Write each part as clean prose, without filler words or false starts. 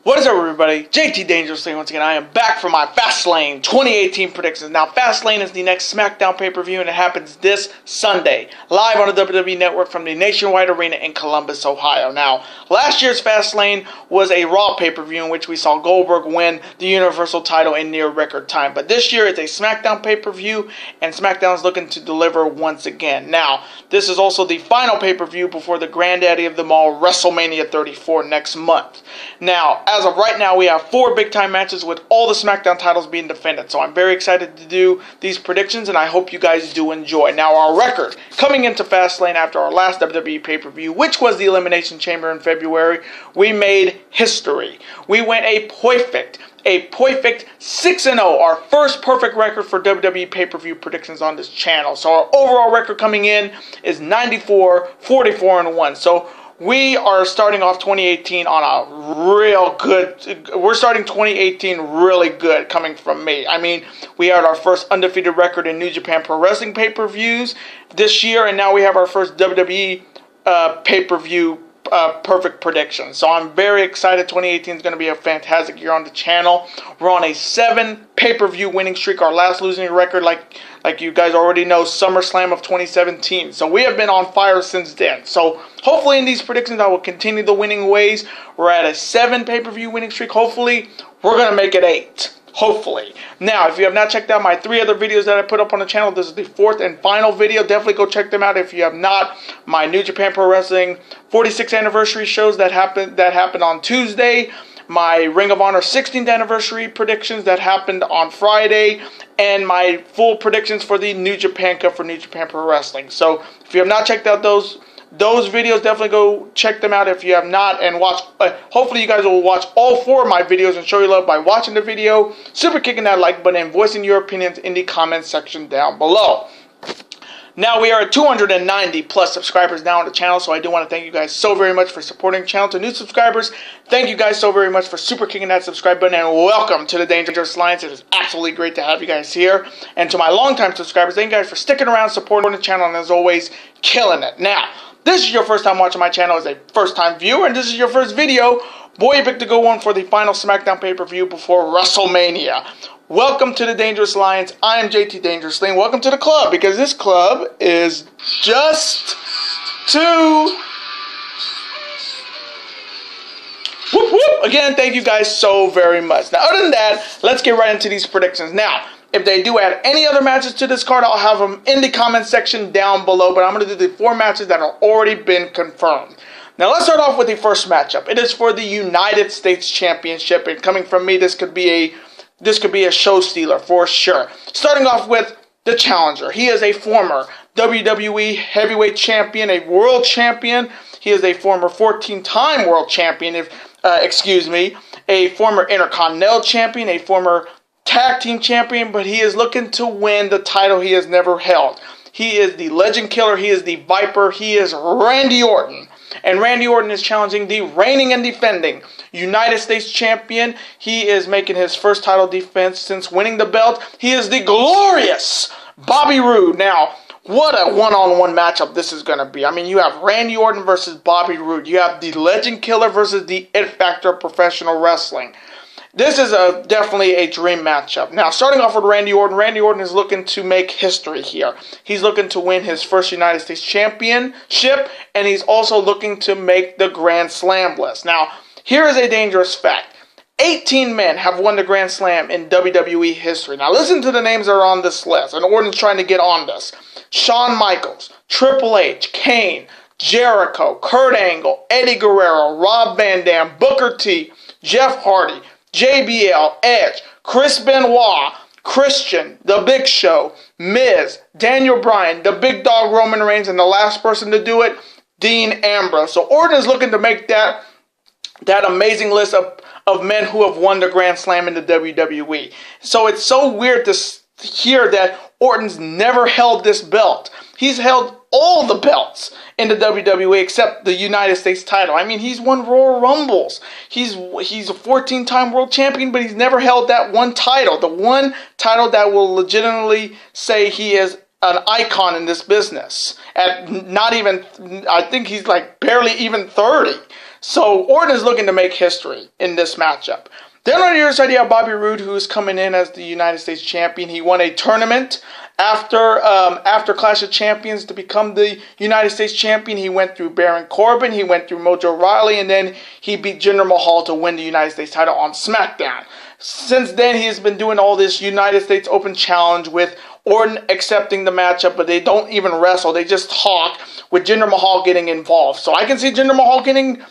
What is up, everybody? JT Dangerously once again. I am back for my Fastlane 2018 predictions. Now, Fastlane is the next SmackDown pay-per-view, and it happens this Sunday, live on the WWE Network from the Nationwide Arena in Columbus, Ohio. Now, last year's Fastlane was a Raw pay-per-view in which we saw Goldberg win the Universal title in near record time. But this year, it's a SmackDown pay-per-view, and SmackDown is looking to deliver once again. Now, this is also the final pay-per-view before the granddaddy of them all, WrestleMania 34 next month. Now, as of right now, we have 4 big-time matches with all the SmackDown titles being defended. So I'm very excited to do these predictions, and I hope you guys do enjoy. Now, our record coming into Fastlane after our last WWE pay-per-view, which was the Elimination Chamber in February, we made history. We went a perfect 6-0, our first perfect record for WWE pay-per-view predictions on this channel. So our overall record coming in is 94, 44-1. So we are starting off 2018 on a real good, we're starting 2018 really good coming from me. I mean, we had our first undefeated record in New Japan Pro Wrestling pay-per-views this year, and now we have our first WWE pay-per-view perfect prediction. So I'm very excited. 2018 is going to be a fantastic year on the channel. We're on a 7 pay-per-view winning streak. Our last losing record, like you guys already know, SummerSlam of 2017. So we have been on fire since then. So hopefully in these predictions I will continue the winning ways. We're at a 7 pay-per-view winning streak. Hopefully we're going to make it 8. Hopefully. Now, if you have not checked out my 3 other videos that I put up on the channel, this is the 4th and final video. Definitely go check them out if you have not. My New Japan Pro Wrestling 46th anniversary shows that happened on Tuesday. My Ring of Honor 16th anniversary predictions that happened on Friday. And my full predictions for the New Japan Cup for New Japan Pro Wrestling. So, if you have not checked out those videos, definitely go check them out if you have not, and watch. Hopefully you guys will watch all 4 of my videos and show your love by watching the video, super kicking that like button, and voicing your opinions in the comments section down below. Now we are at 290 plus subscribers now on the channel, so I do want to thank you guys so very much for supporting the channel. To new subscribers, thank you guys so very much for super kicking that subscribe button, and welcome to the Dangerous Alliance. It is absolutely great to have you guys here. And to my longtime subscribers, thank you guys for sticking around, supporting the channel, and as always, killing it. Now, this is your first time watching my channel as a first-time viewer, and this is your first video, boy, you picked a good one for the final SmackDown pay-per-view before WrestleMania. Welcome to the Dangerous Alliance. I am JT Dangerously, and welcome to the club, because this club is just to... Whoop, whoop. Again, thank you guys so very much. Now, other than that, let's get right into these predictions. Now, if they do add any other matches to this card, I'll have them in the comment section down below. But I'm going to do the 4 matches that have already been confirmed. Now, let's start off with the first matchup. It is for the United States Championship. And coming from me, this could be a show stealer for sure. Starting off with the challenger. He is a former WWE Heavyweight Champion, a World Champion. He is a former 14-time World Champion, a former Intercontinental Champion, a former Tag Team Champion, but he is looking to win the title he has never held. He is the Legend Killer. He is the Viper. He is Randy Orton. And Randy Orton is challenging the reigning and defending United States Champion. He is making his first title defense since winning the belt. He is the glorious Bobby Roode. Now, what a one-on-one matchup this is going to be. I mean, you have Randy Orton versus Bobby Roode. You have the Legend Killer versus the It Factor of professional wrestling. This is definitely a dream matchup. Now, starting off with Randy Orton. Randy Orton is looking to make history here. He's looking to win his first United States Championship, and he's also looking to make the Grand Slam list. Now, here is a dangerous fact. 18 men have won the Grand Slam in WWE history. Now, listen to the names that are on this list, and Orton's trying to get on this. Shawn Michaels, Triple H, Kane, Jericho, Kurt Angle, Eddie Guerrero, Rob Van Dam, Booker T, Jeff Hardy, JBL, Edge, Chris Benoit, Christian, The Big Show, Miz, Daniel Bryan, the Big Dog Roman Reigns, and the last person to do it, Dean Ambrose. So Orton is looking to make that amazing list of men who have won the Grand Slam in the WWE. So it's so weird to hear that Orton's never held this belt. He's held all the belts in the WWE except the United States title. I mean, he's won Royal Rumbles. He's a 14-time world champion, but he's never held that one title. The one title that will legitimately say he is an icon in this business. At not even, I think he's like barely even 30. So Orton is looking to make history in this matchup. Then on the other side, you have Bobby Roode, who is coming in as the United States champion. He won a tournament after Clash of Champions to become the United States champion. He went through Baron Corbin, he went through Mojo Rawley, and then he beat Jinder Mahal to win the United States title on SmackDown. Since then, he has been doing all this United States Open Challenge with Orton accepting the matchup, but they don't even wrestle. They just talk, with Jinder Mahal getting involved. So I can see Jinder Mahal getting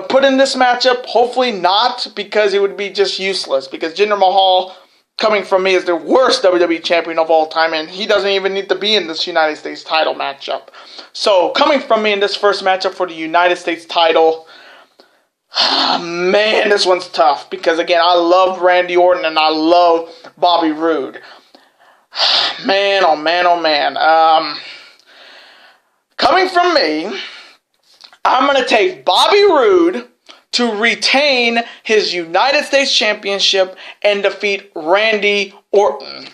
put in this matchup. Hopefully not, because it would be just useless. Because Jinder Mahal, coming from me, is the worst WWE champion of all time, and he doesn't even need to be in this United States title matchup. So coming from me in this first matchup for the United States title, man, this one's tough. Because again, I love Randy Orton and I love Bobby Roode. Man, oh man, oh man. Coming from me, I'm going to take Bobby Roode to retain his United States Championship and defeat Randy Orton.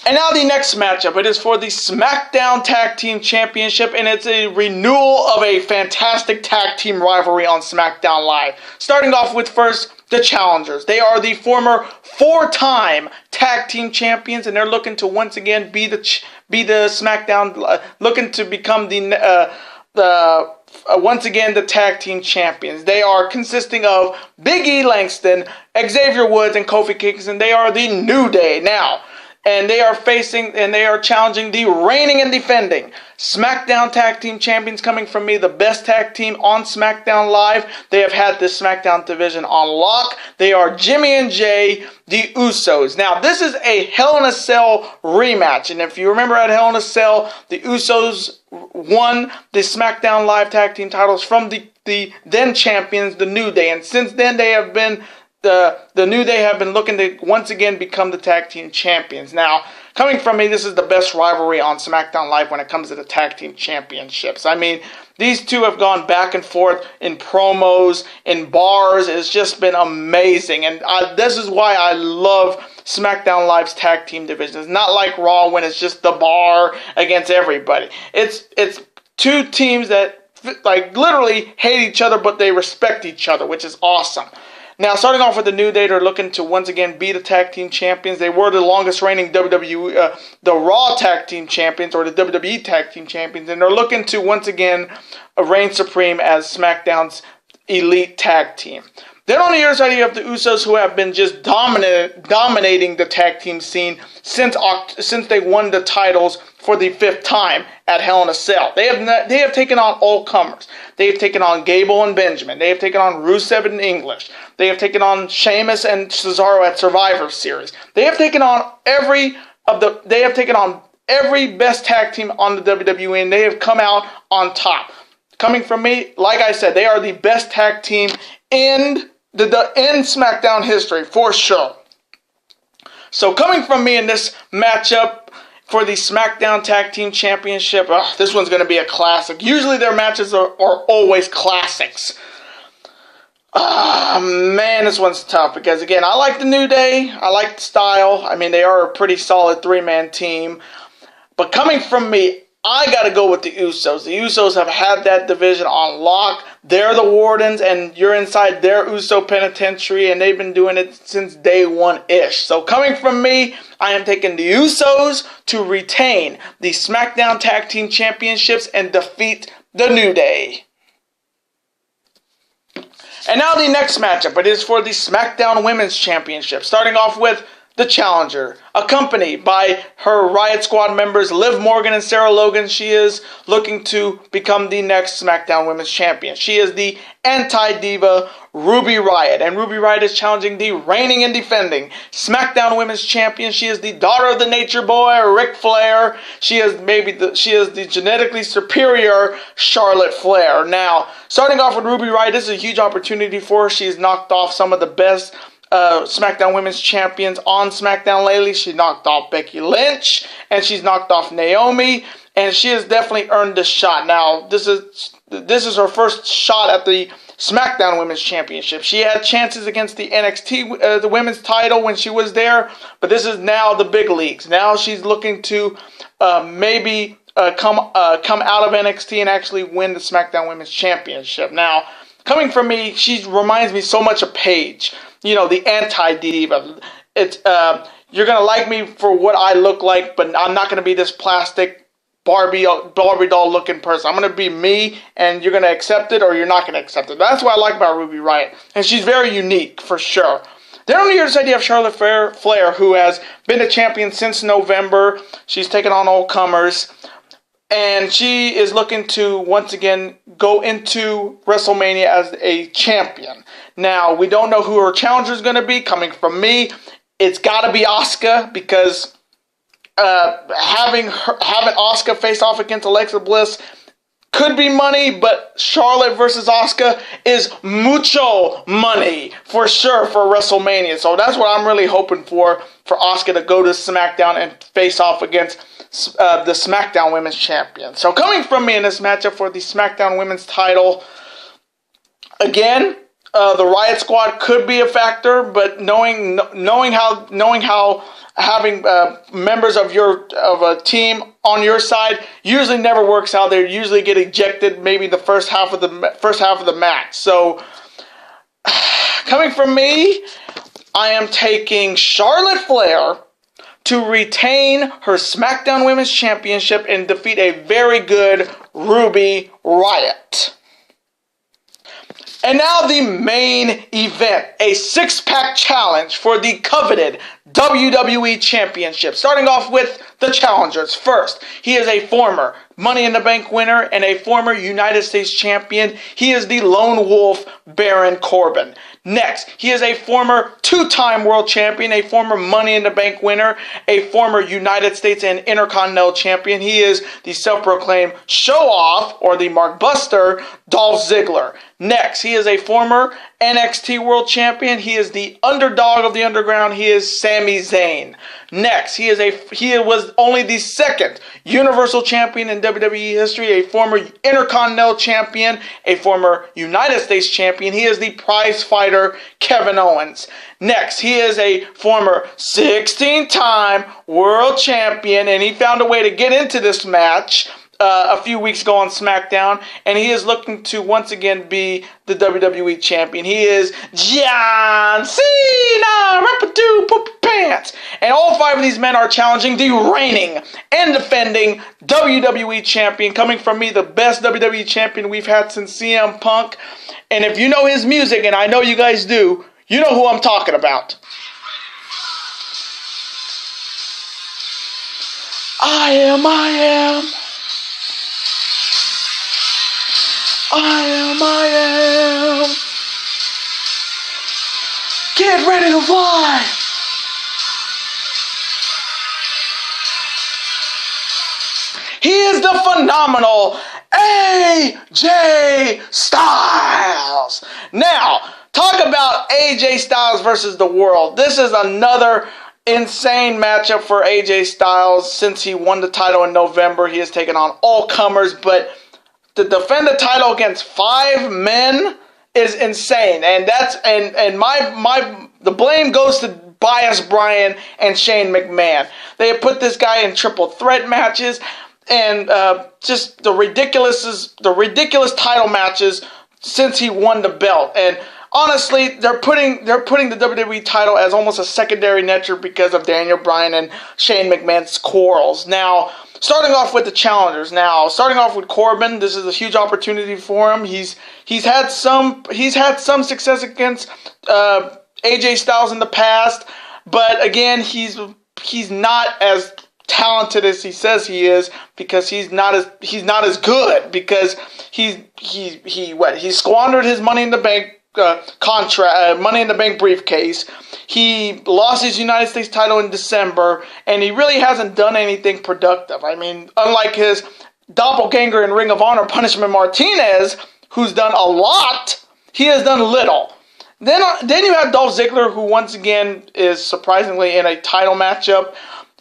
And now the next matchup. It is for the SmackDown Tag Team Championship, and it's a renewal of a fantastic tag team rivalry on SmackDown Live. Starting off with first, the challengers. They are the former 4-time tag team champions, and they're looking to once again be the SmackDown, looking to become once again the tag team champions. They are consisting of Big E Langston, Xavier Woods, and Kofi Kingston. They are the New Day now. And they are challenging the reigning and defending SmackDown Tag Team Champions. Coming from me, the best tag team on SmackDown Live. They have had this SmackDown division on lock. They are Jimmy and Jay, the Usos. Now, this is a Hell in a Cell rematch. And if you remember at Hell in a Cell, the Usos won the SmackDown Live Tag Team titles from the then champions, the New Day. And since then, they have been... The New Day have been looking to once again become the tag team champions. Now, coming from me, this is the best rivalry on SmackDown Live when it comes to the tag team championships. I mean, these two have gone back and forth in promos, in bars. It's just been amazing. And this is why I love SmackDown Live's tag team division. It's not like Raw when it's just the bar against everybody. It's two teams that like literally hate each other, but they respect each other, which is awesome. Now, starting off with the New Day, they're looking to once again be the tag team champions. They were the longest reigning WWE, the Raw tag team champions, or the WWE tag team champions, and they're looking to once again reign supreme as SmackDown's elite tag team. Then on the other side, you have the Usos, who have been just dominating the tag team scene since they won the titles for the 5th time at Hell in a Cell. They have taken on all comers. They have taken on Gable and Benjamin. They have taken on Rusev and English. They have taken on Sheamus and Cesaro at Survivor Series. They have taken on every best tag team on the WWE, and they have come out on top. Coming from me, like I said, they are the best tag team in SmackDown history, for sure. So coming from me in this matchup for the SmackDown Tag Team Championship, this one's going to be a classic. Usually their matches are always classics. Man, this one's tough because, again, I like the New Day. I like the style. I mean, they are a pretty solid 3-man team. But coming from me, I got to go with the Usos. The Usos have had that division on lock. They're the Wardens, and you're inside their Uso penitentiary, and they've been doing it since day one-ish. So coming from me, I am taking the Usos to retain the SmackDown Tag Team Championships and defeat the New Day. And now the next matchup. It is for the SmackDown Women's Championship. Starting off with the challenger, accompanied by her Riot Squad members Liv Morgan and Sarah Logan. She is looking to become the next SmackDown Women's Champion. She is the anti-diva Ruby Riott, and Ruby Riott is challenging the reigning and defending SmackDown Women's Champion. She is the daughter of the Nature Boy, Ric Flair. She is the genetically superior Charlotte Flair. Now, starting off with Ruby Riott, this is a huge opportunity for her. She's knocked off some of the best SmackDown Women's Champions on SmackDown lately. She knocked off Becky Lynch, and she's knocked off Naomi, and she has definitely earned this shot. Now, this is her first shot at the SmackDown Women's Championship. She had chances against the NXT, the women's title when she was there, but this is now the big leagues. Now she's looking to maybe come out of NXT and actually win the SmackDown Women's Championship. Now, coming from me, she reminds me so much of Paige. You know, the anti-diva. It's you're gonna like me for what I look like, but I'm not gonna be this plastic Barbie doll looking person. I'm gonna be me, and you're gonna accept it or you're not gonna accept it. That's what I like about Ruby Riott, and she's very unique for sure. Then on the other side, you have Charlotte Flair, who has been a champion since November. She's taken on all comers, and she is looking to once again go into WrestleMania as a champion. Now, we don't know who her challenger is going to be. Coming from me, it's got to be Asuka, because having Asuka face off against Alexa Bliss could be money, but Charlotte versus Asuka is mucho money for sure for WrestleMania. So that's what I'm really hoping for Asuka to go to SmackDown and face off against the SmackDown Women's Champion. So coming from me in this matchup for the SmackDown Women's title, again, the Riot Squad could be a factor, but knowing how having members of a team on your side usually never works out. They usually get ejected maybe the first half of the match. So coming from me, I am taking Charlotte Flair to retain her SmackDown Women's Championship and defeat a very good Ruby Riott. And now the main event, a six-pack challenge for the coveted WWE Championship. Starting off with the challengers. First, he is a former Money in the Bank winner and a former United States champion. He is the Lone Wolf, Baron Corbin. Next, he is a former two-time world champion, a former Money in the Bank winner, a former United States and Intercontinental champion. He is the self-proclaimed show-off, or the Mark Buster, Dolph Ziggler. Next, he is a former NXT world champion. He is the underdog of the underground. He is Sami Zayn. Next, he was only the second Universal Champion in WWE history, a former Intercontinental Champion, a former United States Champion. He is the prize fighter, Kevin Owens. Next, he is a former 16-time World Champion, and he found a way to get into this match a few weeks ago on SmackDown, and he is looking to once again be the WWE Champion. He is John Cena, Rip-a-doo, poop pants. And all five of these men are challenging the reigning and defending WWE Champion. Coming from me, the best WWE Champion we've had since CM Punk. And if you know his music, and I know you guys do, you know who I'm talking about. I am. Get ready to fly. He is the phenomenal AJ Styles. Now, talk about AJ Styles versus the world. This is another insane matchup for AJ Styles. Since he won the title in November, he has taken on all comers, but to defend the title against five men is insane, and the blame goes to Bias Brian and Shane McMahon. They have put this guy in triple threat matches and just the ridiculous title matches since he won the belt. And honestly, they're putting the WWE title as almost a secondary nature because of Daniel Bryan and Shane McMahon's quarrels. Now, starting off with the challengers. Now, starting off with Corbin, this is a huge opportunity for him. He's had some success against AJ Styles in the past, but again, he's not as talented as he says he is, because he's not as good, because he squandered his Money in the Bank Money in the Bank briefcase. He lost his United States title in December, and he really hasn't done anything productive. I mean, unlike his doppelganger in Ring of Honor, Punishment Martinez, who's done a lot, he has done little. Then you have Dolph Ziggler, who once again is surprisingly in a title matchup.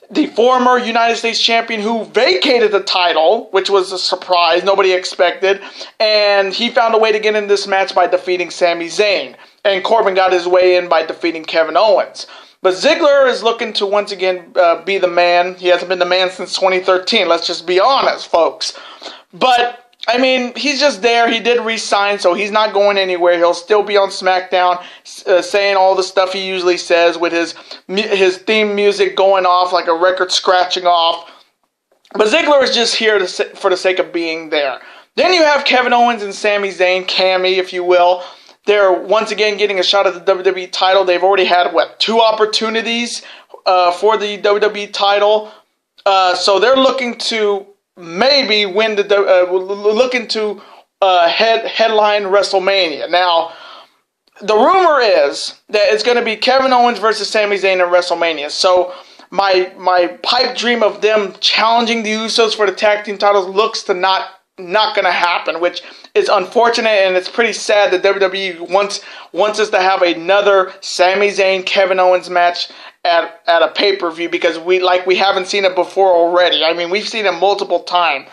The former United States champion who vacated the title, which was a surprise, nobody expected, and he found a way to get in this match by defeating Sami Zayn. And Corbin got his way in by defeating Kevin Owens. But Ziggler is looking to once again be the man. He hasn't been the man since 2013. Let's just be honest, folks. But I mean, he's just there. He did re-sign, so he's not going anywhere. He'll still be on SmackDown, saying all the stuff he usually says with his theme music going off like a record scratching off. But Ziggler is just here for the sake of being there. Then you have Kevin Owens and Sami Zayn, Cammy, if you will. They're once again getting a shot at the WWE title. They've already had, 2 opportunities for the WWE title. So they're looking to maybe win looking to headline WrestleMania. Now, the rumor is that it's going to be Kevin Owens versus Sami Zayn in WrestleMania. So my pipe dream of them challenging the Usos for the tag team titles looks to not going to happen, which is unfortunate, and it's pretty sad that WWE wants us to have another Sami Zayn Kevin Owens match at a pay-per-view, because we haven't seen it before already. I mean, we've seen it multiple times.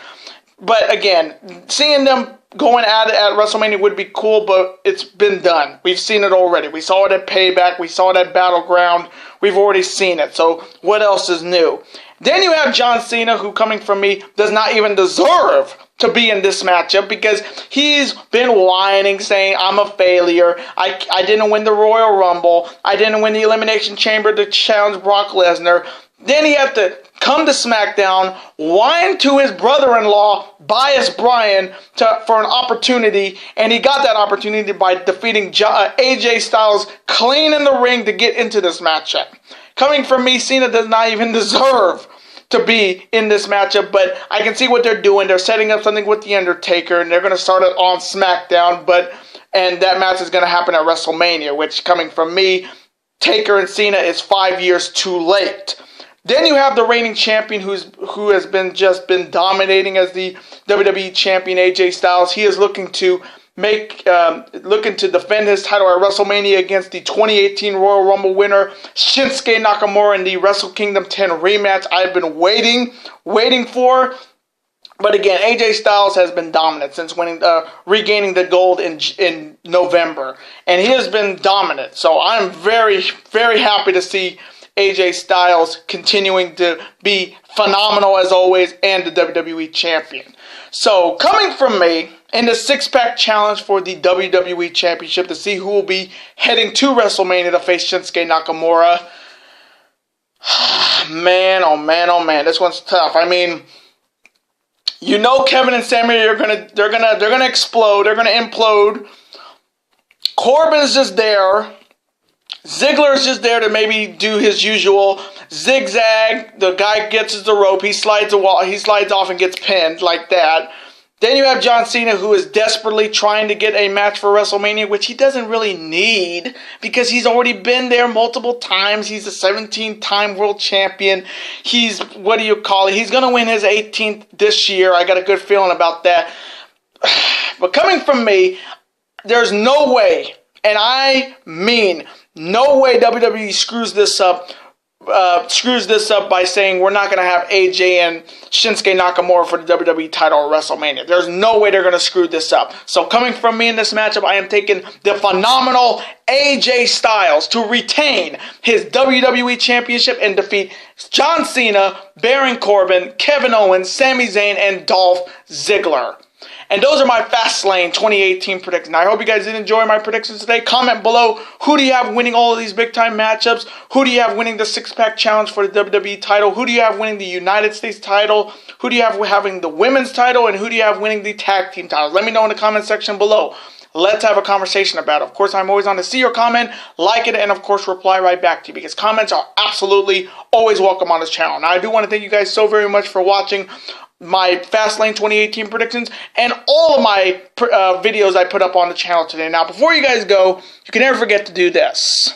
But again, seeing them going at it at WrestleMania would be cool, but it's been done. We've seen it already. We saw it at Payback. We saw it at Battleground. We've already seen it. So what else is new? Then you have John Cena, who, coming from me, does not even deserve to be in this matchup, because he's been whining, saying, I'm a failure. I didn't win the Royal Rumble. I didn't win the Elimination Chamber to challenge Brock Lesnar. Then he had to come to SmackDown, whine to his brother-in-law, Bias Brian, for an opportunity, and he got that opportunity by defeating AJ Styles clean in the ring to get into this matchup. Coming from me, Cena does not even deserve to be in this matchup, but I can see what they're doing. They're setting up something with The Undertaker, and they're going to start it on SmackDown, and that match is going to happen at WrestleMania, which, coming from me, Taker and Cena is 5 years too late. Then you have the reigning champion who has been dominating as the WWE champion, AJ Styles. He is looking to defend his title at WrestleMania against the 2018 Royal Rumble winner Shinsuke Nakamura in the Wrestle Kingdom 10 rematch I've been waiting for. But again, AJ Styles has been dominant since regaining the gold in November, and he has been dominant. So I'm very, very happy to see AJ Styles continuing to be phenomenal as always, and the WWE champion. So, coming from me, in the six-pack challenge for the WWE Championship to see who will be heading to WrestleMania to face Shinsuke Nakamura. Man, oh man, oh man, this one's tough. I mean, you know Kevin and Sami are they're gonna explode, they're gonna implode. Corbin's just there. Ziggler's just there to maybe do his usual zigzag. The guy gets the rope, he slides off and gets pinned like that. Then you have John Cena, who is desperately trying to get a match for WrestleMania, which he doesn't really need because he's already been there multiple times. He's a 17-time world champion. He's, He's going to win his 18th this year. I got a good feeling about that. But coming from me, there's no way, and I mean no way, WWE screws this up by saying we're not going to have AJ and Shinsuke Nakamura for the WWE title at WrestleMania. There's no way they're going to screw this up. So coming from me in this matchup, I am taking the phenomenal AJ Styles to retain his WWE Championship and defeat John Cena, Baron Corbin, Kevin Owens, Sami Zayn, and Dolph Ziggler. And those are my Fastlane 2018 predictions. I hope you guys did enjoy my predictions today. Comment below, who do you have winning all of these big-time matchups? Who do you have winning the six-pack challenge for the WWE title? Who do you have winning the United States title? Who do you have having the women's title? And who do you have winning the tag team titles? Let me know in the comment section below. Let's have a conversation about it. Of course, I'm always on to see your comment, like it, and of course, reply right back to you, because comments are absolutely always welcome on this channel. Now, I do want to thank you guys so very much for watching my Fastlane 2018 predictions and all of my videos I put up on the channel today. Now, before you guys go, you can never forget to do this.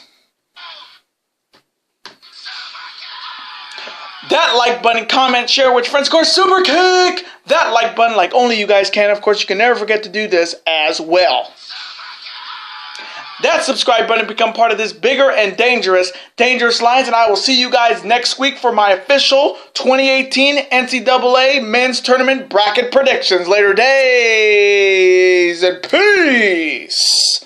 That like button, comment, share with your friends. Of course, super kick that like button like only you guys can. Of course, you can never forget to do this as well. That subscribe button, become part of this bigger and dangerous lines, and I will see you guys next week for my official 2018 NCAA Men's Tournament Bracket predictions. Later days, and peace!